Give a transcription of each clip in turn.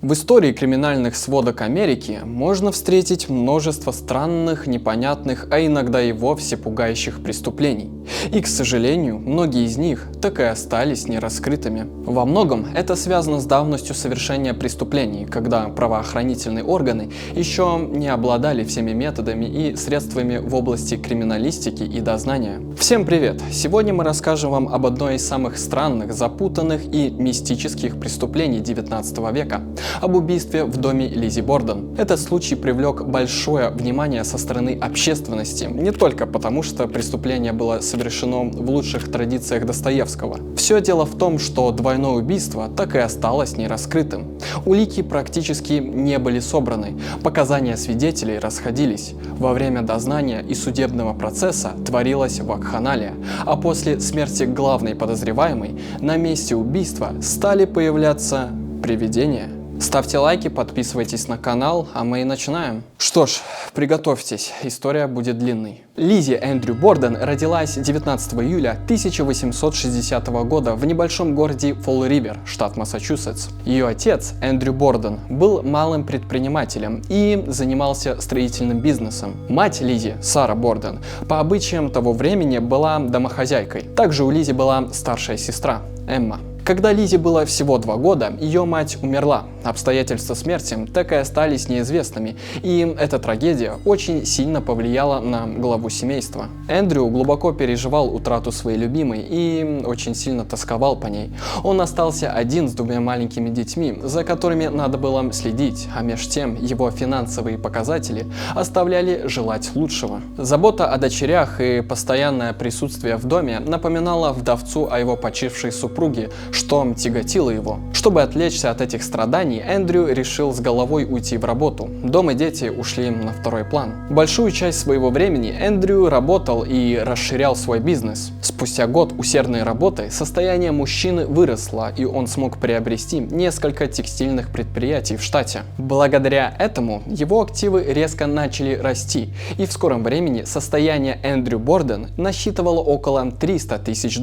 В истории криминальных сводок Америки можно встретить множество странных, непонятных, а иногда и вовсе пугающих преступлений. И, к сожалению, многие из них так и остались нераскрытыми. Во многом это связано с давностью совершения преступлений, когда правоохранительные органы еще не обладали всеми методами и средствами в области криминалистики и дознания. Всем привет! Сегодня мы расскажем вам об одной из самых странных, запутанных и мистических преступлений 19 века – об убийстве в доме Лиззи Борден. Этот случай привлек большое внимание со стороны общественности, не только потому, что преступление было совершено в лучших традициях Достоевского. Все дело в том, что двойное убийство так и осталось нераскрытым. Улики практически не были собраны, показания свидетелей расходились. Во время дознания и судебного процесса творилась вакханалия, а после смерти главной подозреваемой на месте убийства стали появляться привидения. Ставьте лайки, подписывайтесь на канал, а мы и начинаем. Что ж, приготовьтесь, история будет длинной. Лиззи Эндрю Борден родилась 19 июля 1860 года в небольшом городе Фолл-Ривер, штат Массачусетс. Ее отец, Эндрю Борден, был малым предпринимателем и занимался строительным бизнесом. Мать Лиззи, Сара Борден, по обычаям того времени была домохозяйкой. Также у Лиззи была старшая сестра, Эмма. Когда Лиззи было всего 2 года, ее мать умерла. Обстоятельства смерти так и остались неизвестными, и эта трагедия очень сильно повлияла на главу семейства. Эндрю глубоко переживал утрату своей любимой и очень сильно тосковал по ней. Он остался один с 2 маленькими детьми, за которыми надо было следить, а меж тем его финансовые показатели оставляли желать лучшего. Забота о дочерях и постоянное присутствие в доме напоминало вдовцу о его почившей супруге, что тяготило его. Чтобы отвлечься от этих страданий, Эндрю решил с головой уйти в работу. Дом и дети ушли на второй план. Большую часть своего времени Эндрю работал и расширял свой бизнес. Спустя год усердной работы состояние мужчины выросло, и он смог приобрести несколько текстильных предприятий в штате. Благодаря этому его активы резко начали расти, и в скором времени состояние Эндрю Борден насчитывало около $300 тысяч,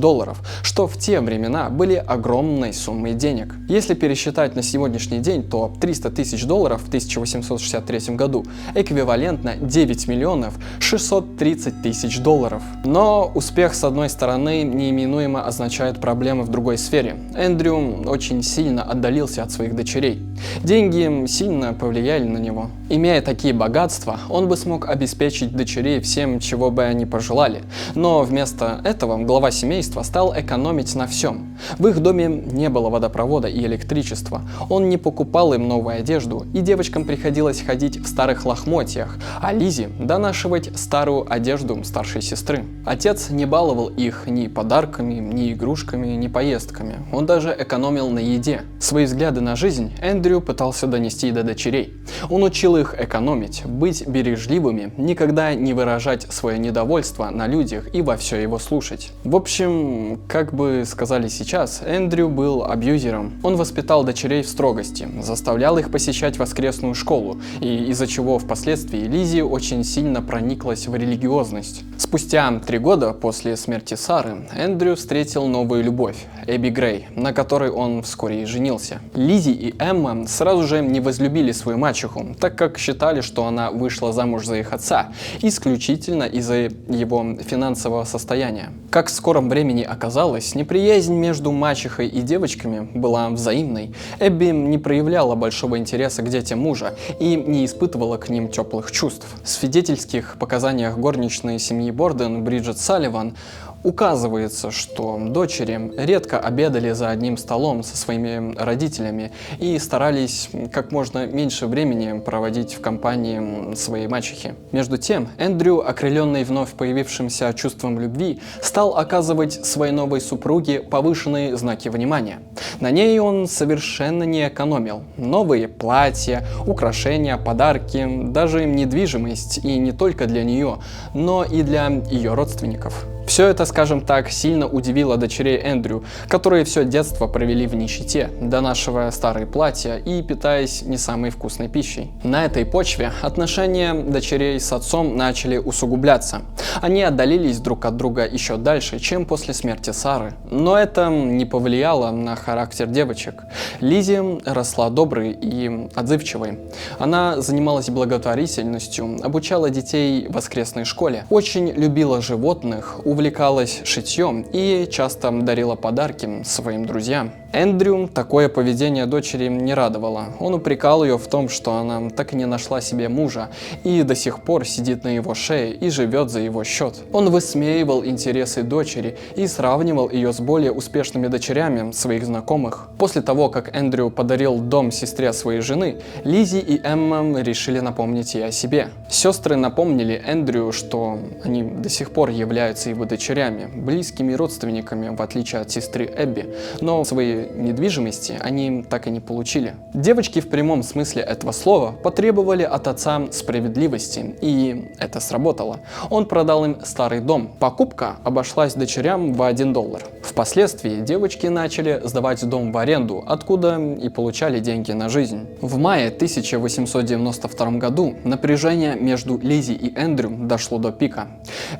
что в те времена были огромной суммой денег. Если пересчитать на сегодняшний день, то $300 тысяч в 1863 году эквивалентно 9 миллионов 630 тысяч $. Но успех с одной стороны неименуемо означает проблемы в другой сфере. Эндрю очень сильно отдалился от своих дочерей. Деньги сильно повлияли на него. Имея такие богатства, он бы смог обеспечить дочерей всем, чего бы они пожелали. Но вместо этого глава семейства стал экономить на всем. В их доме не было водопровода и электричества. Он не покупал им новую одежду, и девочкам приходилось ходить в старых лохмотьях, а Лиззи донашивать старую одежду старшей сестры. Отец не баловал их ни подарками, ни игрушками, ни поездками. Он даже экономил на еде. Свои взгляды на жизнь Эндрю пытался донести до дочерей. Он учил их экономить, быть бережливыми, никогда не выражать свое недовольство на людях и во все его слушать. В общем, как бы сказали сейчас, Эндрю был абьюзером. Он воспитал дочерей в строгости, заставлял их посещать воскресную школу, и из-за чего впоследствии Лиззи очень сильно прониклась в религиозность. Спустя 3 года после смерти Сары Эндрю встретил новую любовь – Эбби Грей, на которой он вскоре и женился. Лиззи и Эмма сразу же не возлюбили свою мачеху, так как считали, что она вышла замуж за их отца, исключительно из-за его финансового состояния. Как в скором времени оказалось, неприязнь между мачехой и девочками была взаимной. Эбби не проявляла большого интереса к детям мужа и не испытывала к ним теплых чувств. В свидетельских показаниях горничной семьи Борден Бриджит Салливан указывается, что дочери редко обедали за одним столом со своими родителями и старались как можно меньше времени проводить в компании своей мачехи. Между тем, Эндрю, окрыленный вновь появившимся чувством любви, стал оказывать своей новой супруге повышенные знаки внимания. На ней он совершенно не экономил. Новые платья, украшения, подарки, даже недвижимость, и не только для нее, но и для ее родственников. Все это, скажем так, сильно удивило дочерей Эндрю, которые все детство провели в нищете, донашивая старые платья и питаясь не самой вкусной пищей. На этой почве отношения дочерей с отцом начали усугубляться. Они отдалились друг от друга еще дальше, чем после смерти Сары. Но это не повлияло на характер девочек. Лиззи росла доброй и отзывчивой. Она занималась благотворительностью, обучала детей в воскресной школе, очень любила животных, увлекалась шитьем и часто дарила подарки своим друзьям. Эндрю такое поведение дочери не радовало. Он упрекал ее в том, что она так и не нашла себе мужа и до сих пор сидит на его шее и живет за его счет. Он высмеивал интересы дочери и сравнивал ее с более успешными дочерями своих знакомых. После того, как Эндрю подарил дом сестре своей жены, Лиззи и Эмма решили напомнить ей о себе. Сестры напомнили Эндрю, что они до сих пор являются его дочерями, близкими родственниками, в отличие от сестры Эбби, но свои недвижимости они так и не получили. Девочки в прямом смысле этого слова потребовали от отца справедливости, и это сработало. Он продал им старый дом. Покупка обошлась дочерям в $1. Впоследствии девочки начали сдавать дом в аренду, откуда и получали деньги на жизнь. В мае 1892 году напряжение между Лиззи и Эндрю дошло до пика.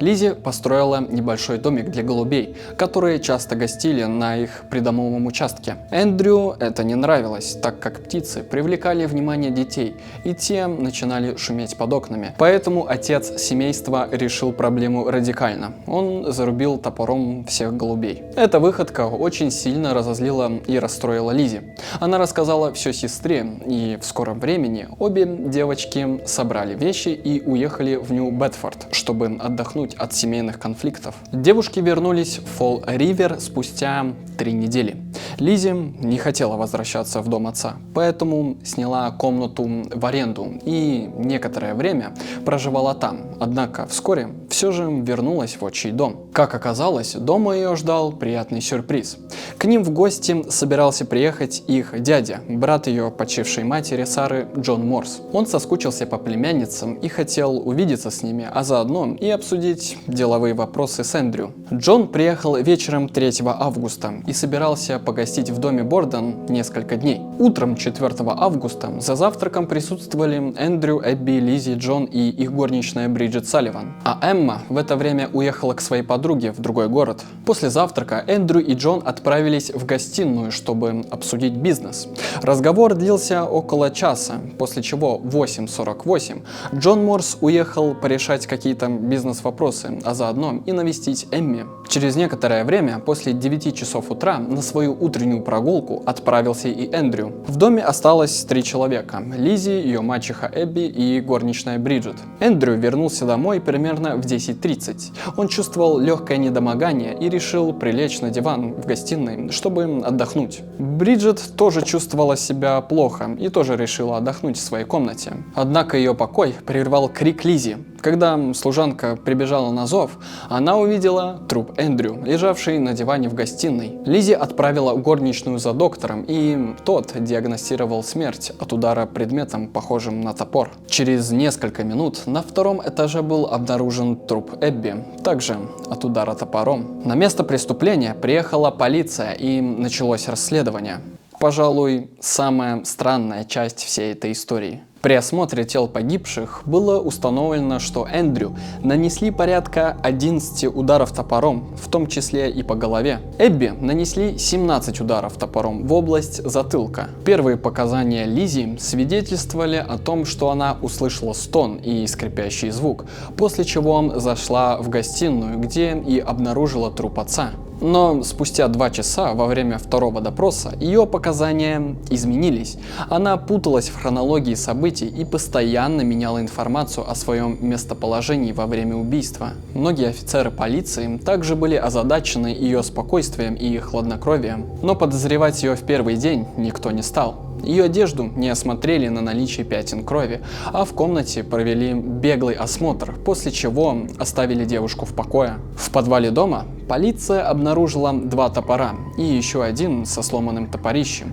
Лиззи построила небольшой домик для голубей, которые часто гостили на их придомовом участке. Эндрю это не нравилось, так как птицы привлекали внимание детей, и те начинали шуметь под окнами. Поэтому отец семейства решил проблему радикально. Он зарубил топором всех голубей. Эта выходка очень сильно разозлила и расстроила Лиззи. Она рассказала все сестре, и в скором времени обе девочки собрали вещи и уехали в Нью-Бедфорд, чтобы отдохнуть от семейных конфликтов. Девушки вернулись в Фолл-Ривер спустя 3 недели. Лиззи не хотела возвращаться в дом отца, поэтому сняла комнату в аренду и некоторое время проживала там. Однако вскоре все же вернулась в отчий дом. Как оказалось, дома ее ждал приятный сюрприз. К ним в гости собирался приехать их дядя, брат ее почившей матери Сары, Джон Морс. Он соскучился по племянницам и хотел увидеться с ними, а заодно и обсудить деловые вопросы с Эндрю. Джон приехал вечером 3 августа и собирался погостить в доме Борден несколько дней. Утром 4 августа за завтраком присутствовали Эндрю, Эбби, Лиззи, Джон и их горничная Бриджит Салливан. А Эмма в это время уехала к своей подруге в другой город. После завтрака Эндрю и Джон отправились в гостиную, чтобы обсудить бизнес. Разговор длился около часа, после чего в 8:48 Джон Морс уехал порешать какие-то бизнес-вопросы, а заодно и навестить Эмми. Через некоторое время, после 9 часов утра, на свою утреннюю прогулку отправился и Эндрю. В доме осталось 3 человека: Лиззи, ее мачеха Эбби и горничная Бриджит. Эндрю вернулся домой примерно в 10:30. Он чувствовал легкое недомогание и решил прилечь на диван в гостиной, чтобы отдохнуть. Бриджит тоже чувствовала себя плохо и тоже решила отдохнуть в своей комнате. Однако ее покой прервал крик Лиззи. Когда служанка прибежала на зов, она увидела труп Эндрю, лежавший на диване в гостиной. Лиззи отправила горничную за доктором, и тот диагностировал смерть от удара предметом, похожим на топор. Через несколько минут на 2-м этаже был обнаружен труп Эбби, также от удара топором. На место преступления приехала полиция, и началось расследование. Пожалуй, самая странная часть всей этой истории. При осмотре тел погибших было установлено, что Эндрю нанесли порядка 11 ударов топором, в том числе и по голове. Эбби нанесли 17 ударов топором в область затылка. Первые показания Лиззи свидетельствовали о том, что она услышала стон и скрипящий звук, после чего зашла в гостиную, где и обнаружила труп отца. Но спустя 2 часа во время второго допроса ее показания изменились. Она путалась в хронологии событий и постоянно меняла информацию о своем местоположении во время убийства. Многие офицеры полиции также были озадачены ее спокойствием и хладнокровием, но подозревать ее в первый день никто не стал. Ее одежду не осмотрели на наличие пятен крови, а в комнате провели беглый осмотр, после чего оставили девушку в покое. В подвале дома полиция обнаружила 2 топора и еще один со сломанным топорищем.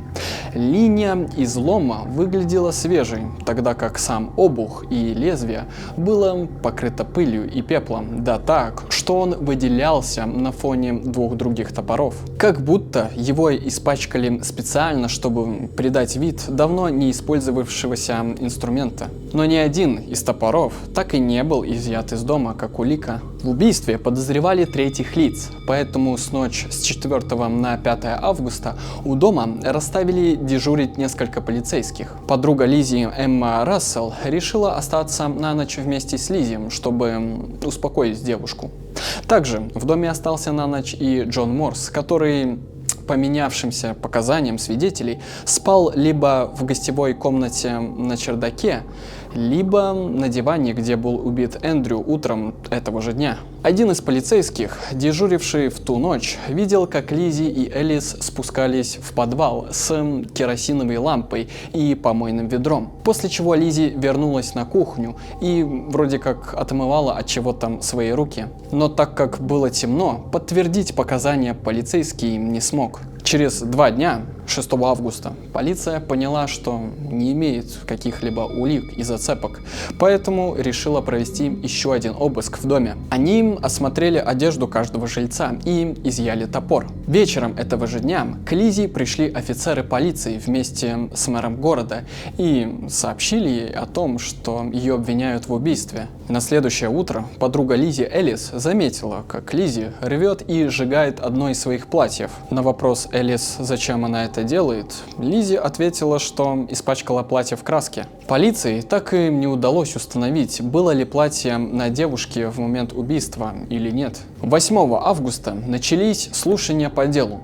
Линия излома выглядела свежей, тогда как сам обух и лезвие было покрыто пылью и пеплом, да так, что он выделялся на фоне 2 других топоров. Как будто его испачкали специально, чтобы придать вид давно не использовавшегося инструмента. Но ни один из топоров так и не был изъят из дома, как улика. В убийстве подозревали третьих лиц, поэтому с ночи с 4 на 5 августа у дома расставили дежурить несколько полицейских. Подруга Лиззи, Эмма Рассел, решила остаться на ночь вместе с Лиззи, чтобы успокоить девушку. Также в доме остался на ночь и Джон Морс, который, по менявшимся показаниям свидетелей, спал либо в гостевой комнате на чердаке, либо на диване, где был убит Эндрю утром этого же дня. Один из полицейских, дежуривший в ту ночь, видел, как Лиззи и Элис спускались в подвал с керосиновой лампой и помойным ведром, после чего Лиззи вернулась на кухню и вроде как отмывала от чего-то свои руки. Но так как было темно, подтвердить показания полицейский не смог. Через 2 дня, 6 августа, полиция поняла, что не имеет каких-либо улик и зацепок, поэтому решила провести еще один обыск в доме. Они осмотрели одежду каждого жильца и изъяли топор. Вечером этого же дня к Лиззи пришли офицеры полиции вместе с мэром города и сообщили ей о том, что ее обвиняют в убийстве. На следующее утро подруга Лиззи, Элис, заметила, как Лиззи рвет и сжигает одно из своих платьев. На вопрос Элис, зачем она это делает, Лиззи ответила, что испачкала платье в краске. Полиции так и не удалось установить, было ли платье на девушке в момент убийства или нет. 8 августа начались слушания по делу.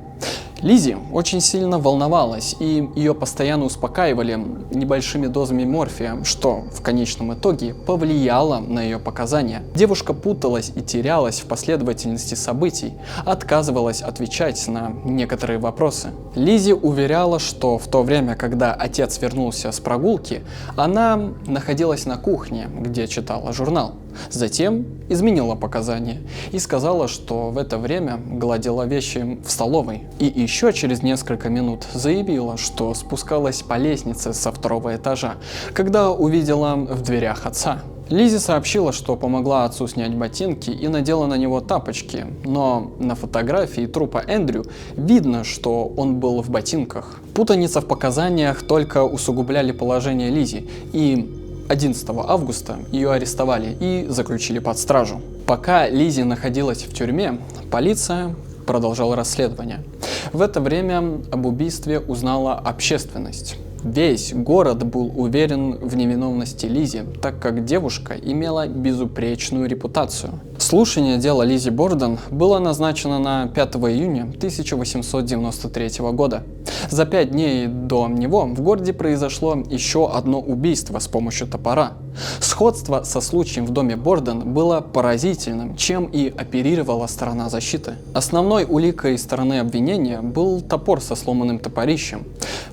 Лиззи очень сильно волновалась, и ее постоянно успокаивали небольшими дозами морфия, что в конечном итоге повлияло на ее показания. Девушка путалась и терялась в последовательности событий, отказывалась отвечать на некоторые вопросы. Лиззи уверяла, что в то время, когда отец вернулся с прогулки, она находилась на кухне, где читала журнал. Затем изменила показания и сказала, что в это время гладила вещи в столовой. И еще через несколько минут заявила, что спускалась по лестнице со 2-го этажа, когда увидела в дверях отца. Лиззи сообщила, что помогла отцу снять ботинки и надела на него тапочки, но на фотографии трупа Эндрю видно, что он был в ботинках. Путаница в показаниях только усугубляли положение Лиззи, и 11 августа ее арестовали и заключили под стражу. Пока Лиззи находилась в тюрьме, полиция продолжала расследование. В это время об убийстве узнала общественность. Весь город был уверен в невиновности Лиззи, так как девушка имела безупречную репутацию. Слушание дела Лиззи Борден было назначено на 5 июня 1893 года. За 5 дней до него в городе произошло еще одно убийство с помощью топора. Сходство со случаем в доме Борден было поразительным, чем и оперировала сторона защиты. Основной уликой стороны обвинения был топор со сломанным топорищем.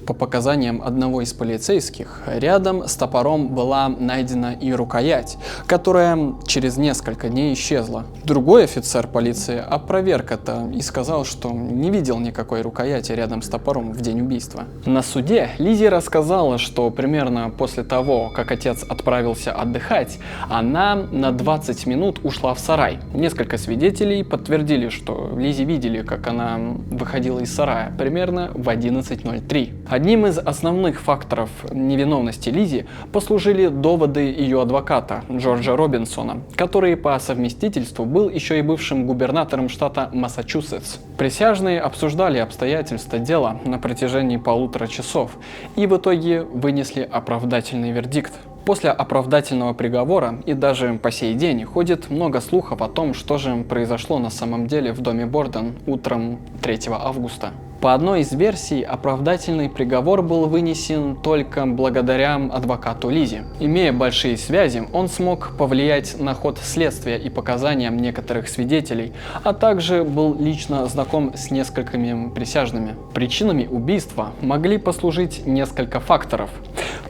По показаниям одного из полицейских, рядом с топором была найдена и рукоять, которая через несколько дней исчезла. Другой офицер полиции опроверг это и сказал, что не видел никакой рукояти рядом с топором в день убийства. На суде Лиззи рассказала, что примерно после того, как отец отправился отдыхать, она на 20 минут ушла в сарай. Несколько свидетелей подтвердили, что Лиззи видели, как она выходила из сарая примерно в 11:03. Одним из основных факторов невиновности Лиззи послужили доводы ее адвоката Джорджа Робинсона, который по совместительству был еще и бывшим губернатором штата Массачусетс. Присяжные обсуждали обстоятельства дела на протяжении 1,5 часа и в итоге вынесли оправдательный вердикт. После оправдательного приговора и даже по сей день ходит много слухов о том, что же произошло на самом деле в доме Борден утром 3 августа. По одной из версий, оправдательный приговор был вынесен только благодаря адвокату Лиззи. Имея большие связи, он смог повлиять на ход следствия и показаниям некоторых свидетелей, а также был лично знаком с несколькими присяжными. Причинами убийства могли послужить несколько факторов.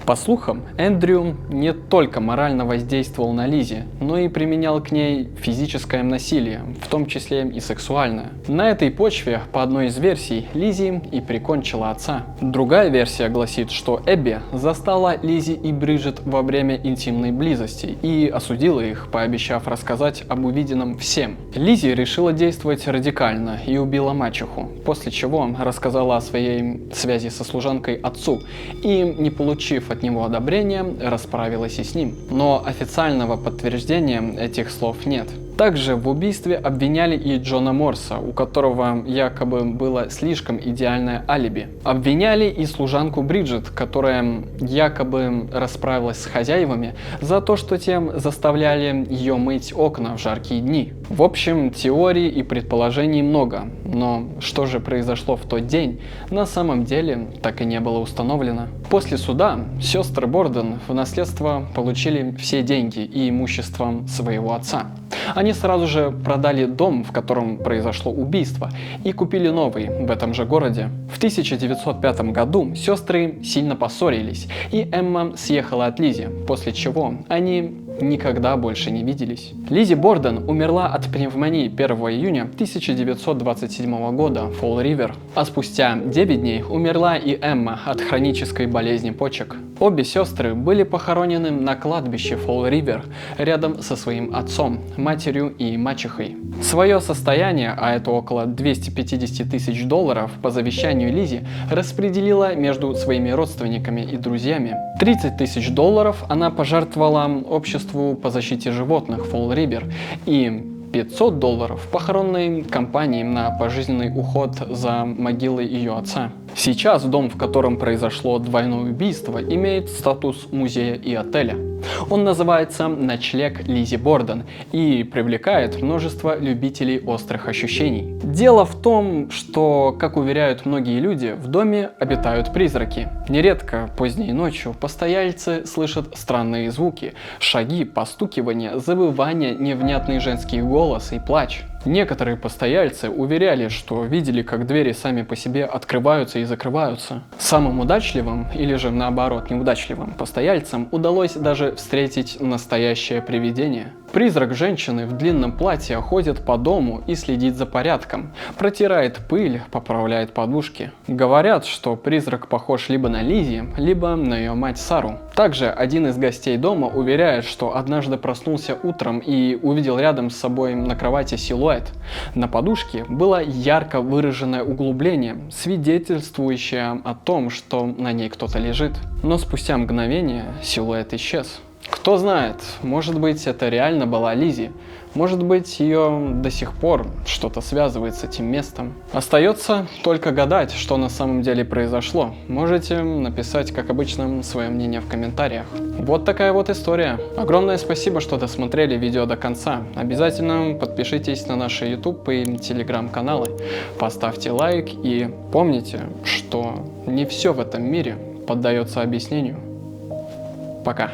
По слухам, Эндрю не только морально воздействовал на Лиззи, но и применял к ней физическое насилие, в том числе и сексуальное. На этой почве, по одной из версий, Лиззи и прикончила отца. Другая версия гласит, что Эбби застала Лиззи и Бриджит во время интимной близости и осудила их, пообещав рассказать об увиденном всем. Лиззи решила действовать радикально и убила мачеху, после чего рассказала о своей связи со служанкой отцу и, не получив от него одобрения, расправилась и с ним. Но официального подтверждения этих слов нет. Также в убийстве обвиняли и Джона Морса, у которого якобы было слишком идеальное алиби. Обвиняли и служанку Бриджит, которая якобы расправилась с хозяевами за то, что тем заставляли ее мыть окна в жаркие дни. В общем, теорий и предположений много, но что же произошло в тот день, на самом деле так и не было установлено. После суда сестры Борден в наследство получили все деньги и имущество своего отца. Они сразу же продали дом, в котором произошло убийство, и купили новый в этом же городе. В 1905 году сестры сильно поссорились, и Эмма съехала от Лиззи, после чего они никогда больше не виделись. Лиззи Борден умерла от пневмонии 1 июня 1927 года в Фолл-Ривер, а спустя 9 дней умерла и Эмма от хронической болезни почек. Обе сестры были похоронены на кладбище Фолл-Ривер рядом со своим отцом, матерью и мачехой. Свое состояние, а это около 250 тысяч долларов, по завещанию Лиззи распределила между своими родственниками и друзьями. 30 тысяч долларов она пожертвовала обществу по защите животных Фолл-Ривер и 500 долларов похоронной компании на пожизненный уход за могилой ее отца. Сейчас дом, в котором произошло двойное убийство, имеет статус музея и отеля. Он называется «Ночлег Лиззи Борден» и привлекает множество любителей острых ощущений. Дело в том, что, как уверяют многие люди, в доме обитают призраки. Нередко поздней ночью постояльцы слышат странные звуки, шаги, постукивания, завывания, невнятный женский голос и плач. Некоторые постояльцы уверяли, что видели, как двери сами по себе открываются и закрываются. Самым удачливым, или же наоборот неудачливым постояльцам удалось даже встретить настоящее привидение. Призрак женщины в длинном платье ходит по дому и следит за порядком, протирает пыль, поправляет подушки. Говорят, что призрак похож либо на Лиззи, либо на ее мать Сару. Также один из гостей дома уверяет, что однажды проснулся утром и увидел рядом с собой на кровати силуэт. На подушке было ярко выраженное углубление, свидетельствующее о том, что на ней кто-то лежит. Но спустя мгновение силуэт исчез. Кто знает, может быть, это реально была Лиззи. Может быть, ее до сих пор что-то связывает с этим местом. Остается только гадать, что на самом деле произошло. Можете написать, как обычно, свое мнение в комментариях. Вот такая вот история. Огромное спасибо, что досмотрели видео до конца. Обязательно подпишитесь на наши YouTube и Telegram каналы. Поставьте лайк и помните, что не все в этом мире поддается объяснению. Пока.